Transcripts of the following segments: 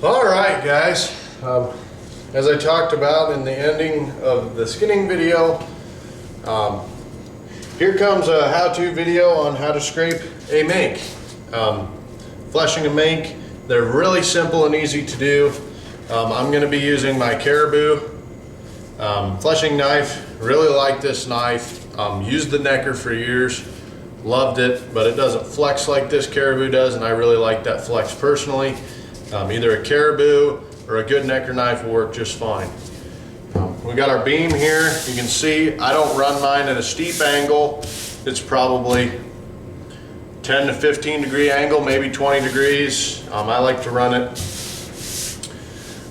All right, guys. As I talked about in the ending of the skinning video, here comes a how-to video on how to scrape a mink. Fleshing a mink, they're really simple and easy to do. I'm going to be using my caribou fleshing knife. Really like this knife. Used the Necker for years. Loved it, but it doesn't flex like this caribou does, and I really like that flex personally. Either a caribou or a good Necker knife will work just fine. We got our beam here. You can see I don't run mine at a steep angle. It's probably 10 to 15 degree angle, maybe 20 degrees. I like to run it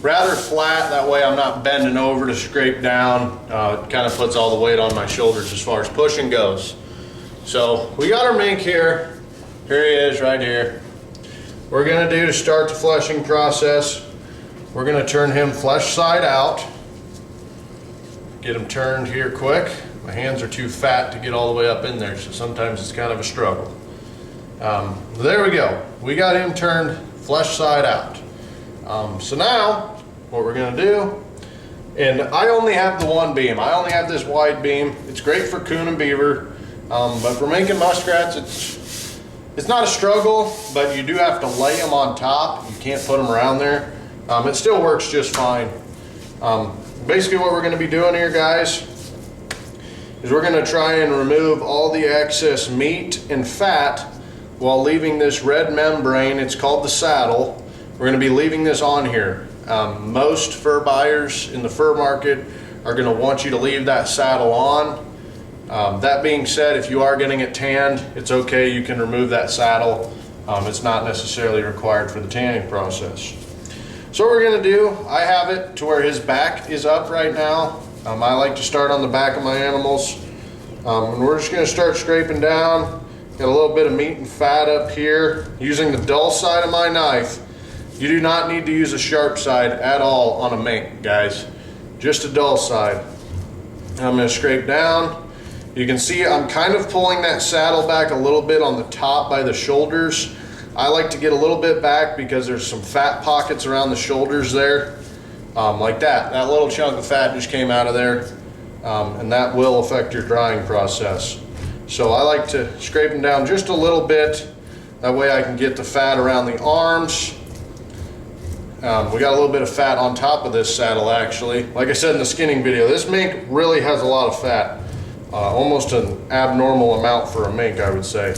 rather flat, that way I'm not bending over to scrape down. It kind of puts all the weight on my shoulders as far as pushing goes. So we got our mink here. Here he is right here. We're going to do to start the fleshing process, we're going to turn him flesh side out. Get him turned here quick. My hands are too fat to get all the way up in there, so sometimes it's kind of a struggle. There we go. We got him turned flesh side out. So now what we're going to do, and I only have the one beam. I only have this wide beam. It's great for coon and beaver, but for making muskrats, it's not a struggle, but you do have to lay them on top. You can't put them around there. It still works just fine. Basically what we're going to be doing here, guys, is we're going to try and remove all the excess meat and fat while leaving this red membrane. It's called the saddle. We're going to be leaving this on here. Most fur buyers in the fur market are going to want you to leave that saddle on. That being said, if you are getting it tanned, it's okay, you can remove that saddle. It's not necessarily required for the tanning process. So what we're going to do, I have it to where his back is up right now. I like to start on the back of my animals. And we're just going to start scraping down. Got a little bit of meat and fat up here. Using the dull side of my knife. You do not need to use a sharp side at all on a mink, guys. Just a dull side. I'm going to scrape down. You can see I'm kind of pulling that saddle back a little bit on the top by the shoulders. I like to get a little bit back because there's some fat pockets around the shoulders there. Like that. That little chunk of fat just came out of there. And that will affect your drying process. So I like to scrape them down just a little bit. That way I can get the fat around the arms. We got a little bit of fat on top of this saddle actually. Like I said in the skinning video, this mink really has a lot of fat. Almost an abnormal amount for a mink, I would say.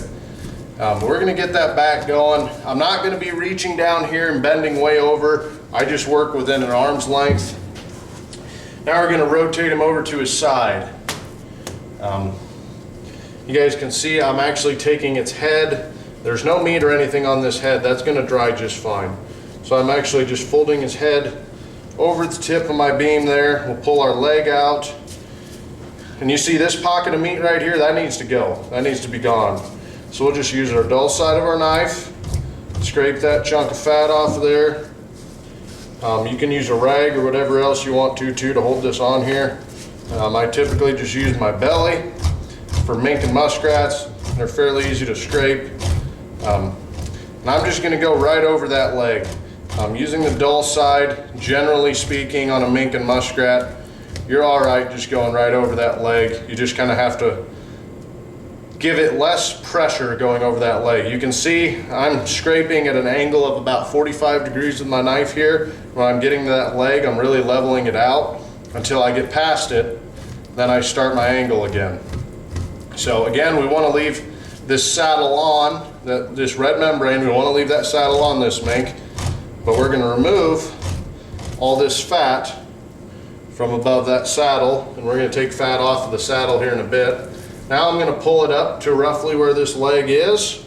We're going to get that back going. I'm not going to be reaching down here and bending way over. I just work within an arm's length. Now we're going to rotate him over to his side. You guys can see I'm actually taking its head. There's no meat or anything on this head. That's going to dry just fine. So I'm actually just folding his head over the tip of my beam there. We'll pull our leg out. And you see this pocket of meat right here, that needs to go. That needs to be gone. So we'll just use our dull side of our knife, scrape that chunk of fat off of there. You can use a rag or whatever else you want to hold this on here. I typically just use my belly for mink and muskrats. They're fairly easy to scrape. And I'm just going to go right over that leg. Using the dull side, generally speaking, on a mink and muskrat, you're all right just going right over that leg. You just kind of have to give it less pressure going over that leg. You can see I'm scraping at an angle of about 45 degrees with my knife here. When I'm getting to that leg, I'm really leveling it out until I get past it. Then I start my angle again. So again, we want to leave this saddle on, this red membrane. We want to leave that saddle on this mink, but we're going to remove all this fat from above that saddle, and we're going to take fat off of the saddle here in a bit. Now I'm going to pull it up to roughly where this leg is,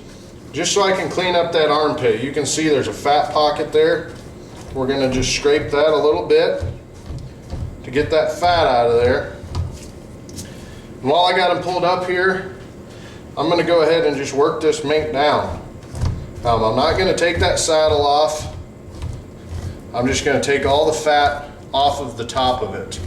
just so I can clean up that armpit. You can see there's a fat pocket there. We're going to just scrape that a little bit to get that fat out of there. And while I got him pulled up here, I'm going to go ahead and just work this mink down. I'm not going to take that saddle off. I'm just going to take all the fat off of the top of it.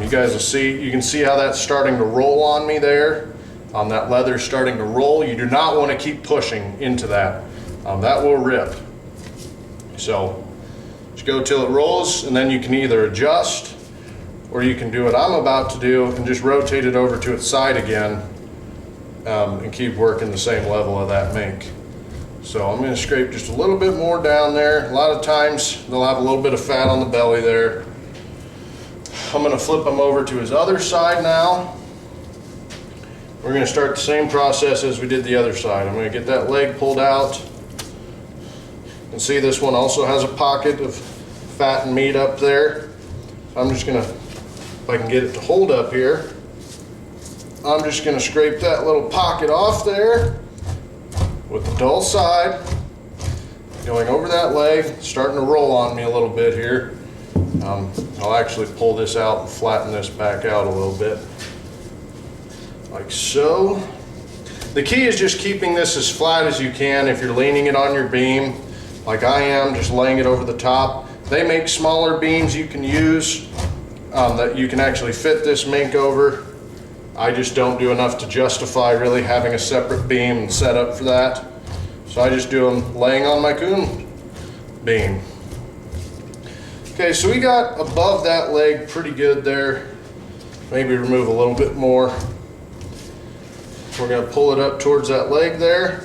You guys will see, you can see how that's starting to roll on me there. That leather's starting to roll. You do not want to keep pushing into that. That will rip. So Just go till it rolls, and then you can either adjust, or you can do what I'm about to do and just rotate it over to its side again, and keep working the same level of that mink. So I'm going to scrape just a little bit more down there. A lot of times they'll have a little bit of fat on the belly there. I'm going to flip him over to his other side now. We're going to start the same process as we did the other side. I'm going to get that leg pulled out. You can see this one also has a pocket of fat and meat up there. I'm just going to, if I can get it to hold up here, I'm just going to scrape that little pocket off there with the dull side, going over that leg, starting to roll on me a little bit here. I'll actually pull this out and flatten this back out a little bit, like so. The key is just keeping this as flat as you can. If you're leaning it on your beam, like I am, just laying it over the top. They make smaller beams you can use that you can actually fit this mink over. I just don't do enough to justify really having a separate beam and set up for that. So I just do them laying on my coon beam. Okay, so we got above that leg pretty good there. Maybe remove a little bit more. We're going to pull it up towards that leg there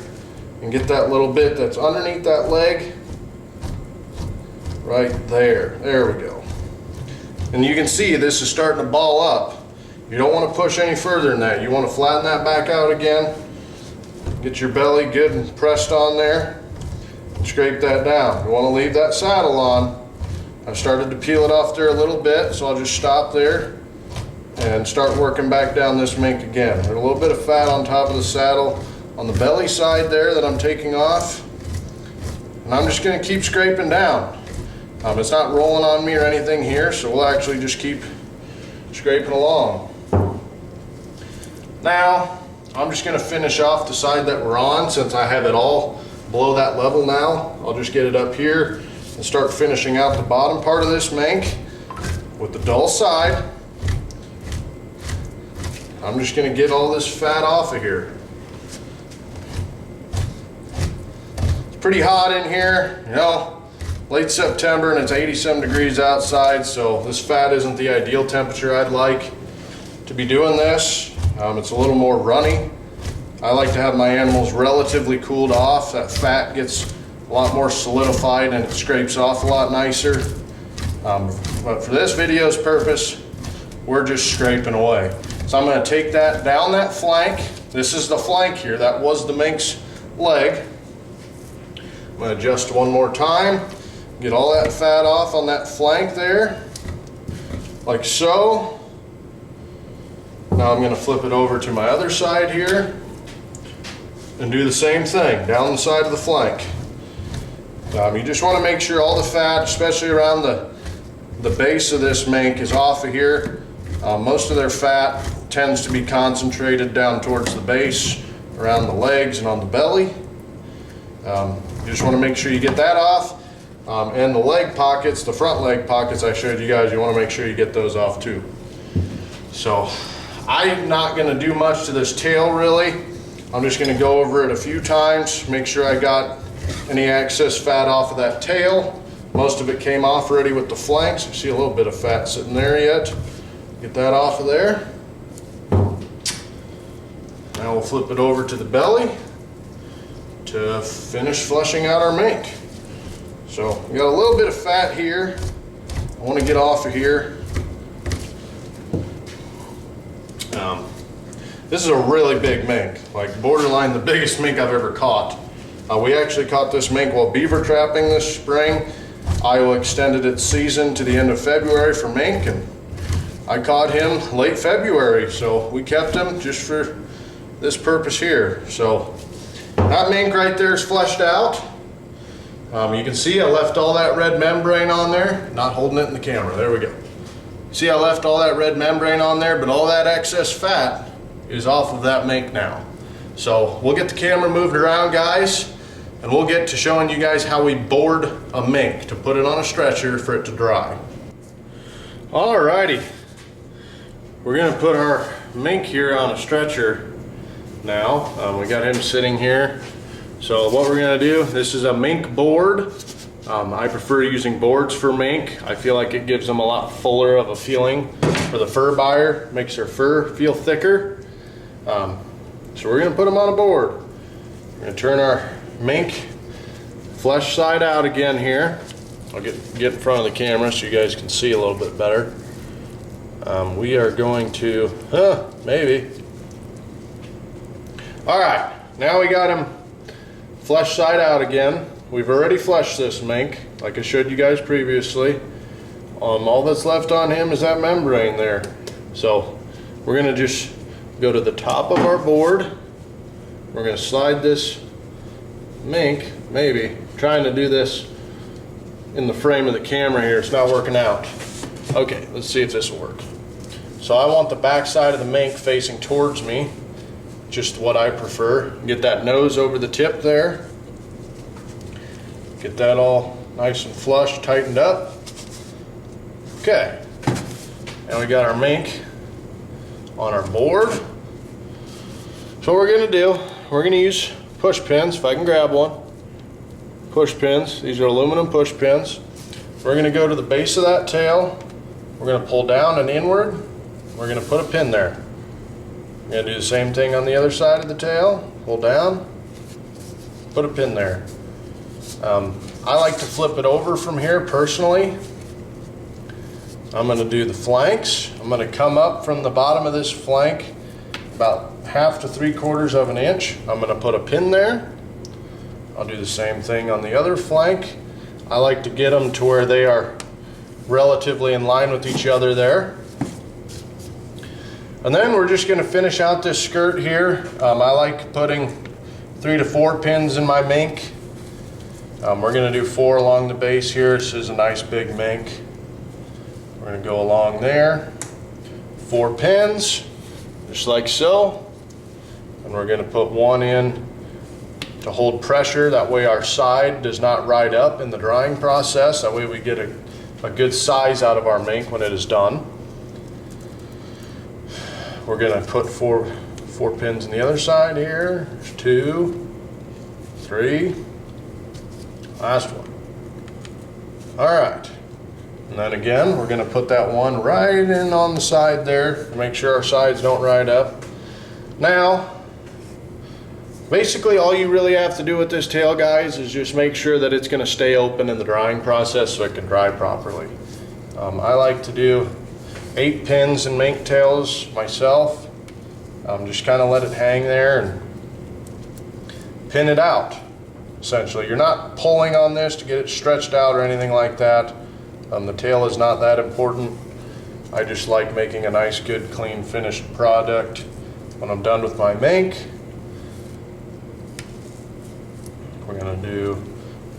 and get that little bit that's underneath that leg right there. There we go. And you can see this is starting to ball up. You don't want to push any further than that. You want to flatten that back out again. Get your belly good and pressed on there. And scrape that down. You want to leave that saddle on. I've started to peel it off there a little bit, so I'll just stop there and start working back down this mink again. There's a little bit of fat on top of the saddle on the belly side there that I'm taking off. And I'm just going to keep scraping down. It's not rolling on me or anything here, so we'll actually just keep scraping along. Now, I'm just going to finish off the side that we're on since I have it all below that level now. I'll just get it up here and start finishing out the bottom part of this mink with the dull side. I'm just going to get all this fat off of here. It's pretty hot in here, you know, late September, and it's 87 degrees outside, so this fat isn't the ideal temperature I'd like to be doing this. It's a little more runny. I like to have my animals relatively cooled off. That fat gets a lot more solidified and it scrapes off a lot nicer. But for this video's purpose, we're just scraping away. So I'm going to take that down that flank. This is the flank here. That was the mink's leg. I'm going to adjust one more time. Get all that fat off on that flank there, like so. Now I'm going to flip it over to my other side here and do the same thing down the side of the flank. You just want to make sure all the fat, especially around the base of this mink, is off of here. Most of their fat tends to be concentrated down towards the base, around the legs and on the belly. You just want to make sure you get that off. And the leg pockets, the front leg pockets I showed you guys, you want to make sure you get those off too. So I'm not going to do much to this tail really. I'm just going to go over it a few times, make sure I got any excess fat off of that tail. Most of it came off already with the flanks. You see a little bit of fat sitting there yet. Get that off of there. Now we'll flip it over to the belly to finish fleshing out our mink. So we got a little bit of fat here. I want to get off of here. This is a really big mink, like borderline the biggest mink I've ever caught. We actually caught this mink while beaver trapping this spring. Iowa extended its season to the end of February for mink, and I caught him late February, so we kept him just for this purpose here. So that mink right there is fleshed out. You can see I left all that red membrane on there, not holding it in the camera. There we go. See, I left all that red membrane on there, but all that excess fat is off of that mink now. So we'll get the camera moved around, guys, and we'll get to showing you guys how we board a mink to put it on a stretcher for it to dry. Alrighty, we're gonna put our mink here on a stretcher now. We got him sitting here. So what we're gonna do, this is a mink board. I prefer using boards for mink. I feel like it gives them a lot fuller of a feeling for the fur buyer, makes their fur feel thicker. So we're gonna put them on a board. We're gonna turn our mink flesh side out again here. I'll get in front of the camera so you guys can see a little bit better. We are going to, maybe. All right, now we got him flesh side out again. We've already fleshed this mink, like I showed you guys previously. All that's left on him is that membrane there. So we're gonna just go to the top of our board. We're gonna slide this mink, maybe, trying to do this in the frame of the camera here, it's not working out. Okay, let's see if this will work. So I want the back side of the mink facing towards me, just what I prefer. Get that nose over the tip there. Get that all nice and flush, tightened up. Okay, and we got our mink on our board. So what we're gonna do, we're gonna use push pins, if I can grab one. Push pins, these are aluminum push pins. We're gonna go to the base of that tail. We're gonna pull down and inward. We're gonna put a pin there. We're gonna do the same thing on the other side of the tail. Pull down, put a pin there. I like to flip it over from here personally. I'm gonna do the flanks. I'm gonna come up from the bottom of this flank about 1/2 to 3/4 of an inch. I'm gonna put a pin there. I'll do the same thing on the other flank. I like to get them to where they are relatively in line with each other there. And then we're just gonna finish out this skirt here. I like putting 3 to 4 pins in my mink. We're gonna do 4 along the base here. This is a nice big mink. We're gonna go along there. 4 pins, just like so. And we're gonna put 1 in to hold pressure. That way our side does not ride up in the drying process. That way we get a good size out of our mink when it is done. We're gonna put four pins in the other side here. There's 2, 3, last one. All right, and then again, we're gonna put that one right in on the side there to make sure our sides don't ride up. Now, basically all you really have to do with this tail, guys, is just make sure that it's gonna stay open in the drying process so it can dry properly. I like to do 8 pins in mink tails myself. Just kind of let it hang there and pin it out, essentially. You're not pulling on this to get it stretched out or anything like that. The tail is not that important. I just like making a nice, good, clean, finished product when I'm done with my mink. We're gonna do,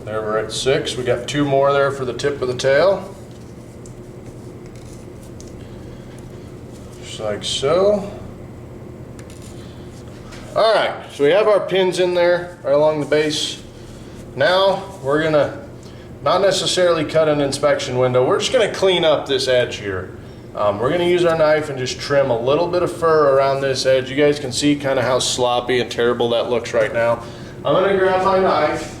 there we're at 6. We got 2 more there for the tip of the tail. Just like so. All right, so we have our pins in there right along the base. Now we're gonna not necessarily cut an inspection window. We're just gonna clean up this edge here. We're gonna use our knife and just trim a little bit of fur around this edge. You guys can see kind of how sloppy and terrible that looks right now. I'm gonna grab my knife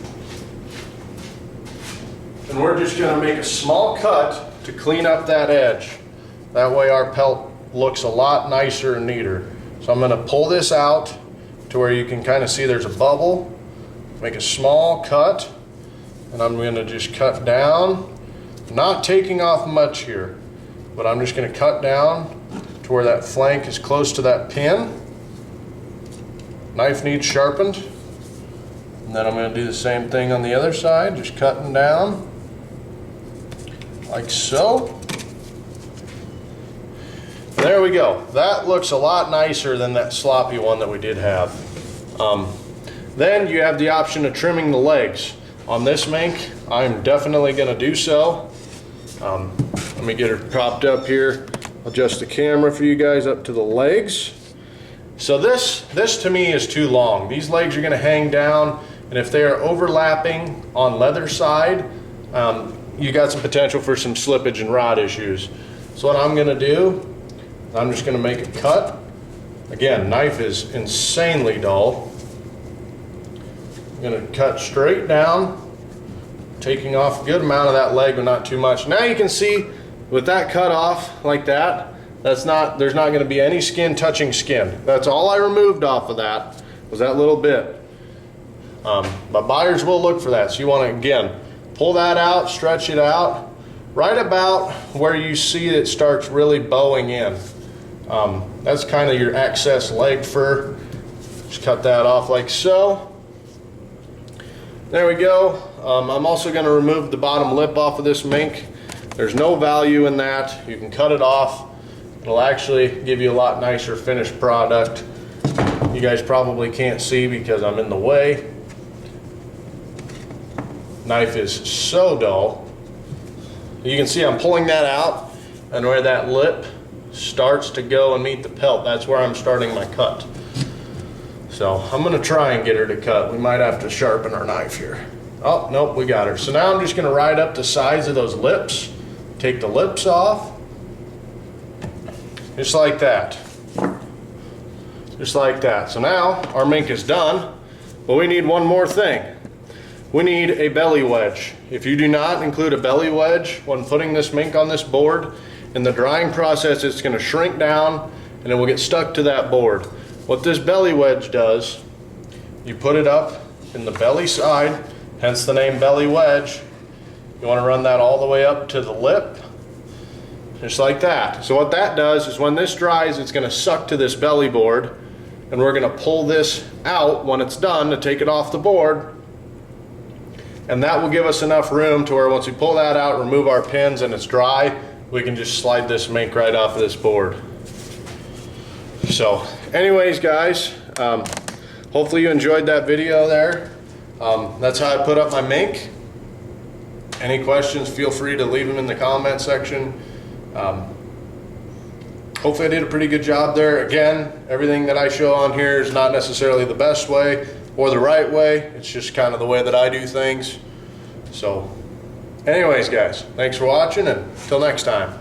and we're just gonna make a small cut to clean up that edge. That way our pelt looks a lot nicer and neater. So I'm gonna pull this out to where you can kind of see there's a bubble. Make a small cut, and I'm gonna just cut down, not taking off much here, but I'm just gonna cut down to where that flank is close to that pin. Knife needs sharpened. And then I'm gonna do the same thing on the other side, just cutting down, like so. There we go. That looks a lot nicer than that sloppy one that we did have. Then you have the option of trimming the legs. On this mink, I'm definitely gonna do so. Let me get her propped up here. Adjust the camera for you guys up to the legs. So this to me is too long. These legs are gonna hang down, and if they are overlapping on leather side, you got some potential for some slippage and rot issues. So what I'm gonna do, I'm just gonna make a cut. Again, knife is insanely dull. I'm gonna cut straight down taking off a good amount of that leg, but not too much. Now you can see with that cut off like that, there's not going to be any skin touching skin. That's all I removed off of that, was that little bit. But buyers will look for that. So you want to, again, pull that out, stretch it out, right about where you see it starts really bowing in. That's kind of your excess leg fur. Just cut that off like so. There we go. I'm also going to remove the bottom lip off of this mink. There's no value in that. You can cut it off. It'll actually give you a lot nicer finished product. You guys probably can't see because I'm in the way. Knife is so dull. You can see I'm pulling that out, and where that lip starts to go and meet the pelt, that's where I'm starting my cut. So I'm going to try and get her to cut. We might have to sharpen our knife here. Oh, nope, we got her. So now I'm just going to ride up the sides of those lips, take the lips off, just like that. Just like that. So now our mink is done, but we need one more thing. We need a belly wedge. If you do not include a belly wedge when putting this mink on this board, in the drying process it's going to shrink down and it will get stuck to that board. What this belly wedge does, you put it up in the belly side, hence the name belly wedge. You want to run that all the way up to the lip, just like that. So what that does is when this dries, it's going to suck to this belly board, and we're going to pull this out when it's done to take it off the board. And that will give us enough room to where once we pull that out, remove our pins, and it's dry, we can just slide this mink right off of this board. So anyways, guys, hopefully you enjoyed that video there. That's how I put up my mink. Any questions, feel free to leave them in the comment section. Hopefully I did a pretty good job there. Again, everything that I show on here is not necessarily the best way or the right way. It's just kind of the way that I do things. So anyways, guys, thanks for watching, and until next time.